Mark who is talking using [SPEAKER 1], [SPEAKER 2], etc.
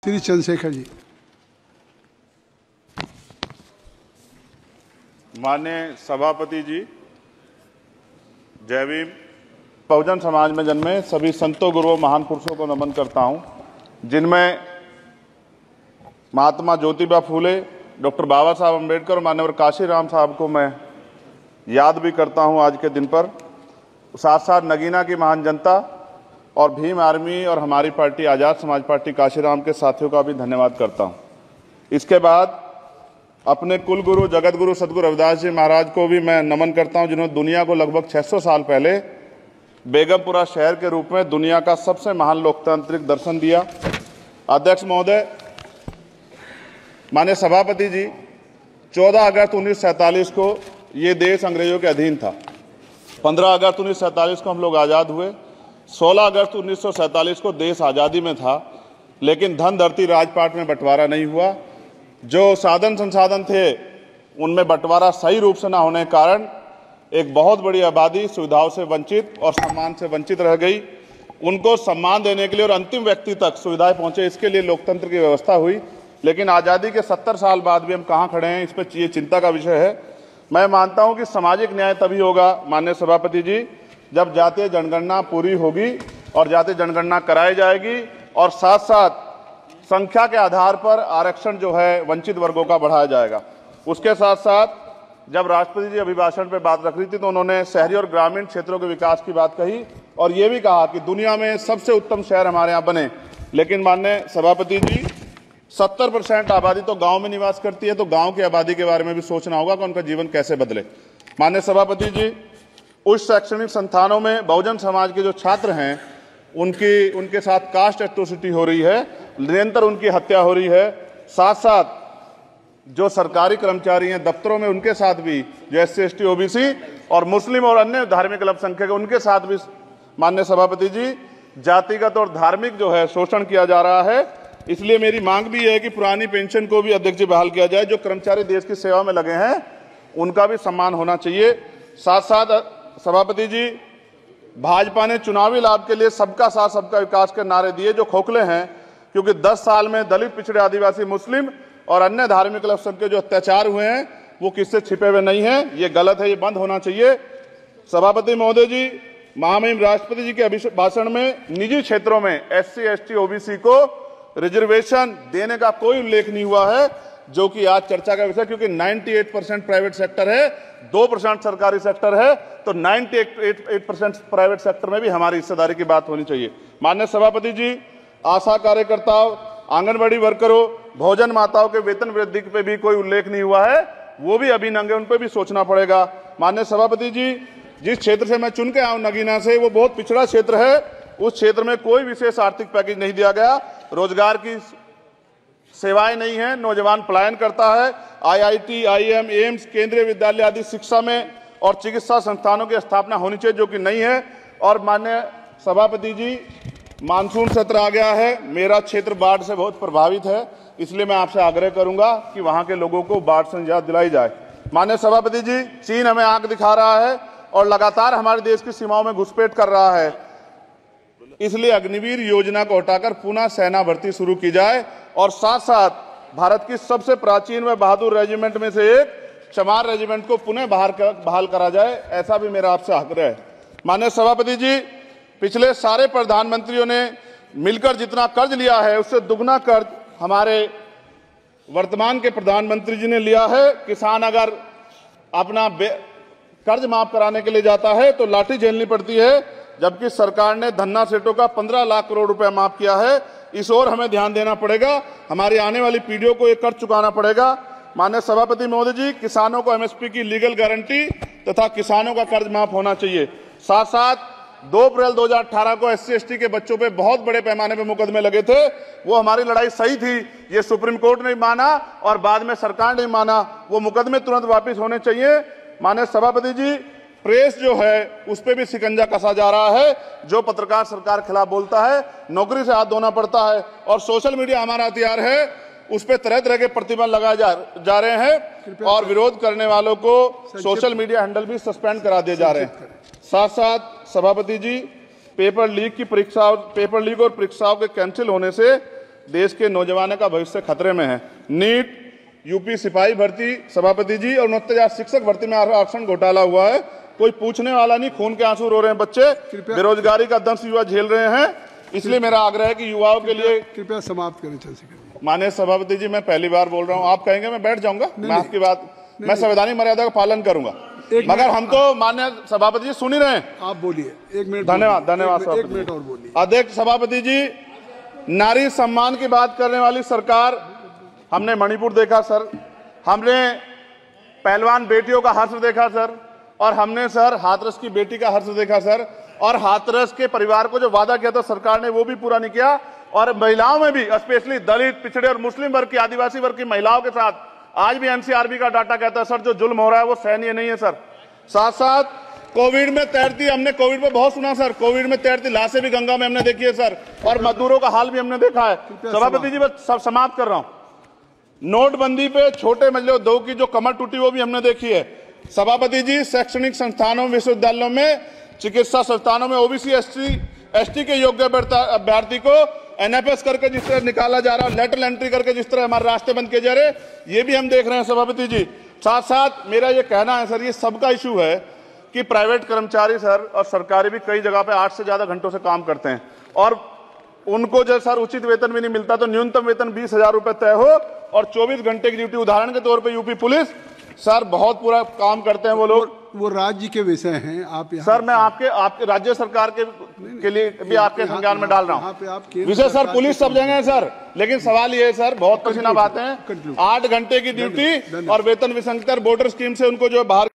[SPEAKER 1] श्री चंद्रशेखर जी।
[SPEAKER 2] माननीय सभापति जी, जय भीम। बहुजन समाज में जन्मे सभी संतों, गुरुओं, महान पुरुषों को नमन करता हूं, जिनमें महात्मा ज्योतिबा फूले, डॉक्टर बाबा साहब अम्बेडकर और मान्यवर काशीराम साहब को मैं याद भी करता हूं आज के दिन पर। साथ साथ नगीना की महान जनता और भीम आर्मी और हमारी पार्टी आज़ाद समाज पार्टी काशीराम के साथियों का भी धन्यवाद करता हूं। इसके बाद अपने कुल गुरु जगत गुरु सदगुरु रविदास जी महाराज को भी मैं नमन करता हूं, जिन्होंने दुनिया को लगभग 600 साल पहले बेगमपुरा शहर के रूप में दुनिया का सबसे महान लोकतांत्रिक दर्शन दिया। अध्यक्ष महोदय, माननीय सभापति जी, 14 अगस्त 1947 को ये देश अंग्रेजों के अधीन था। 15 अगस्त 1947 को हम लोग आज़ाद हुए। 16 अगस्त 1947 को देश आज़ादी में था, लेकिन धन धरती राजपाट में बंटवारा नहीं हुआ। जो साधन संसाधन थे उनमें बंटवारा सही रूप से न होने के कारण एक बहुत बड़ी आबादी सुविधाओं से वंचित और सम्मान से वंचित रह गई। उनको सम्मान देने के लिए और अंतिम व्यक्ति तक सुविधाएं पहुंचे, इसके लिए लोकतंत्र की व्यवस्था हुई। लेकिन आज़ादी के 70 साल बाद भी हम कहाँ खड़े हैं, इस पर ये चिंता का विषय है। मैं मानता हूं कि सामाजिक न्याय तभी होगा माननीय सभापति जी, जब जातीय जनगणना पूरी होगी और जातीय जनगणना कराई जाएगी और साथ साथ संख्या के आधार पर आरक्षण जो है वंचित वर्गों का बढ़ाया जाएगा। उसके साथ साथ जब राष्ट्रपति जी अभिभाषण पे बात रख रही थी तो उन्होंने शहरी और ग्रामीण क्षेत्रों के विकास की बात कही और ये भी कहा कि दुनिया में सबसे उत्तम शहर हमारे यहाँ बने। लेकिन माननीय सभापति जी, 70% आबादी तो गाँव में निवास करती है, तो गाँव की आबादी के बारे में भी सोचना होगा कि उनका जीवन कैसे बदले। माननीय सभापति जी, उच्च शैक्षणिक संस्थानों में बहुजन समाज के जो छात्र हैं उनके साथ कास्ट एट्रोसिटी हो रही है, निरंतर उनकी हत्या हो रही है। साथ साथ जो सरकारी कर्मचारी हैं दफ्तरों में, उनके साथ भी जो SC ST OBC और मुस्लिम और अन्य धार्मिक अल्पसंख्यक, उनके साथ भी माननीय सभापति जी जातिगत और धार्मिक जो है शोषण किया जा रहा है। इसलिए मेरी मांग भी है कि पुरानी पेंशन को भी अध्यक्ष जी बहाल किया जाए। जो कर्मचारी देश की सेवा में लगे हैं उनका भी सम्मान होना चाहिए। साथ साथ सभापति जी, भाजपा ने चुनावी लाभ के लिए सबका साथ सबका विकास के नारे दिए जो खोखले हैं, क्योंकि 10 साल में दलित, पिछड़े, आदिवासी, मुस्लिम और अन्य धार्मिक अल्पसंख्यक जो अत्याचार हुए हैं वो किससे छिपे हुए नहीं हैं। ये गलत है, ये बंद होना चाहिए। सभापति महोदय जी, महामहिम राष्ट्रपति जी के अभिभाषण में निजी क्षेत्रों में SC ST OBC को रिजर्वेशन देने का कोई उल्लेख नहीं हुआ है, जो कि आज चर्चा का विषय, क्योंकि 98% प्राइवेट सेक्टर है, 2% सरकारी सेक्टर है, तो 98% प्राइवेट सेक्टर में भी हमारी हिस्सेदारी की बात होनी चाहिए। माननीय सभापति जी, आशा कार्यकर्ताओं, आंगनबाड़ी वर्करों, भोजन माताओं के वेतन वृद्धि पे भी कोई उल्लेख नहीं हुआ है, वो भी अभी नंगे, उन पर भी सोचना पड़ेगा। माननीय सभापति जी, जिस क्षेत्र से मैं चुन के आऊं नगीना से, वो बहुत पिछड़ा क्षेत्र है। उस क्षेत्र में कोई विशेष आर्थिक पैकेज नहीं दिया गया, रोजगार की सेवाएं नहीं है, नौजवान पलायन करता है। IIT, IIM, एम्स, केंद्रीय विद्यालय आदि शिक्षा में और चिकित्सा संस्थानों की स्थापना होनी चाहिए, जो कि नहीं है। और माननीय सभापति जी, मानसून सत्र आ गया है, मेरा क्षेत्र बाढ़ से बहुत प्रभावित है, इसलिए मैं आपसे आग्रह करूंगा कि वहां के लोगों को बाढ़ से निजात दिलाई जाए। माननीय सभापति जी, चीन हमें आंख दिखा रहा है और लगातार हमारे देश की सीमाओं में घुसपैठ कर रहा है, इसलिए अग्निवीर योजना को हटाकर पुनः सेना भर्ती शुरू की जाए और साथ साथ भारत की सबसे प्राचीन व बहादुर रेजिमेंट में से एक चमार रेजिमेंट को पुनः बहाल करा जाए, ऐसा भी मेरा आपसे आग्रह है। माननीय सभापति जी, पिछले सारे प्रधानमंत्रियों ने मिलकर जितना कर्ज लिया है उससे दुगना कर्ज हमारे वर्तमान के प्रधानमंत्री जी ने लिया है। किसान अगर अपना कर्ज माफ कराने के लिए जाता है तो लाठी झेलनी पड़ती है, जबकि सरकार ने धन्ना सेठों का 15 लाख करोड़ रुपया माफ किया है। इस ओर हमें ध्यान देना पड़ेगा, हमारी आने वाली पीढ़ियों को ये कर्ज चुकाना पड़ेगा। माननीय सभापति महोदय जी, किसानों को MSP की लीगल गारंटी तथा किसानों का कर्ज माफ होना चाहिए। साथ साथ 2 अप्रैल 2018 को SC ST के बच्चों पे बहुत बड़े पैमाने पे मुकदमे लगे थे, वो हमारी लड़ाई सही थी, ये सुप्रीम कोर्ट ने माना और बाद में सरकार ने माना, वो मुकदमे तुरंत वापिस होने चाहिए। माननीय सभापति जी, प्रेस जो है उस पर भी शिकंजा कसा जा रहा है। जो पत्रकार सरकार खिलाफ बोलता है नौकरी से हाथ धोना पड़ता है, और सोशल मीडिया हमारा हथियार है, उस पर तरह तरह के प्रतिबंध लगाए जा रहे हैं और विरोध करने वालों को सोशल मीडिया हैंडल भी सस्पेंड करा दिए जा रहे हैं। साथ साथ सभापति जी, पेपर लीक और परीक्षाओं के कैंसिल होने से देश के नौजवानों का भविष्य खतरे में है। नीट, यूपी सिपाही भर्ती सभापति जी और 69,000 शिक्षक भर्ती में आरक्षण घोटाला हुआ है, कोई पूछने वाला नहीं, खून के आंसू रो रहे हैं बच्चे, बेरोजगारी का दंश युवा झेल रहे हैं। इसलिए मेरा आग्रह है कि युवाओं के लिए
[SPEAKER 1] कृपया समाप्त करें चंद्रशेखर।
[SPEAKER 2] माननीय सभापति जी, मैं पहली बार बोल रहा हूं, आप कहेंगे मैं बैठ जाऊंगा, मैं आपकी बात, मैं संवैधानिक मर्यादा का पालन करूंगा, मगर हम तो माननीय सभापति जी सुन ही रहे हैं।
[SPEAKER 1] आप बोलिए, 1 मिनट।
[SPEAKER 2] धन्यवाद।
[SPEAKER 1] एक मिनट और बोलिए।
[SPEAKER 2] अध्यक्ष सभापति जी, नारी सम्मान की बात करने वाली सरकार, हमने मणिपुर देखा सर, हमने पहलवान बेटियों का हर्ष देखा सर, और हमने सर हाथरस की बेटी का हर्ष देखा सर, और हाथरस के परिवार को जो वादा किया था सरकार ने वो भी पूरा नहीं किया। और महिलाओं में भी, स्पेशली दलित, पिछड़े और मुस्लिम वर्ग की, आदिवासी वर्ग की महिलाओं के साथ आज भी एनसीआरबी का डाटा कहता है सर जो जुल्म हो रहा है वो सहनीय नहीं है सर। साथ साथ कोविड में तैरती, हमने कोविड में बहुत सुना सर, कोविड में तैरती लाशें भी गंगा में हमने देखी है सर, और मजदूरों का हाल भी हमने देखा है। सभापति जी बस सब समाप्त कर रहा हूं। नोटबंदी पे छोटे मझले उद्योग की जो कमर टूटी वो भी हमने देखी है। सभापति जी, शैक्षणिक संस्थानों, विश्वविद्यालयों में, चिकित्सा संस्थानों में ओबीसी एसटी के योग्य अभ्यर्थी को एनएफएस करके जिस तरह निकाला जा रहा है, लेटरल एंट्री करके जिस तरह हमारे रास्ते बंद किए जा रहे, ये भी हम देख रहे हैं सभापति जी। साथ साथ मेरा ये कहना है सर, ये सबका इशू है कि प्राइवेट कर्मचारी सर और सरकारी भी कई जगह पे 8 से ज्यादा घंटों से काम करते हैं, और उनको जो सर उचित वेतन भी नहीं मिलता, तो न्यूनतम वेतन 20,000 रुपए तय हो और 24 घंटे की ड्यूटी। उदाहरण के तौर पे यूपी पुलिस सर बहुत पूरा काम करते हैं वो लोग,
[SPEAKER 1] वो राज्य के विषय हैं। आप
[SPEAKER 2] सर मैं आपके राज्य सरकार के लिए भी आपके संज्ञान में डाल रहा हूँ विषय सर। पुलिस सब जगह है सर, लेकिन सवाल ये है सर, बहुत पसीना बातें हैं, 8 घंटे की ड्यूटी और वेतन विसंगति, बॉर्डर स्कीम से उनको जो बाहर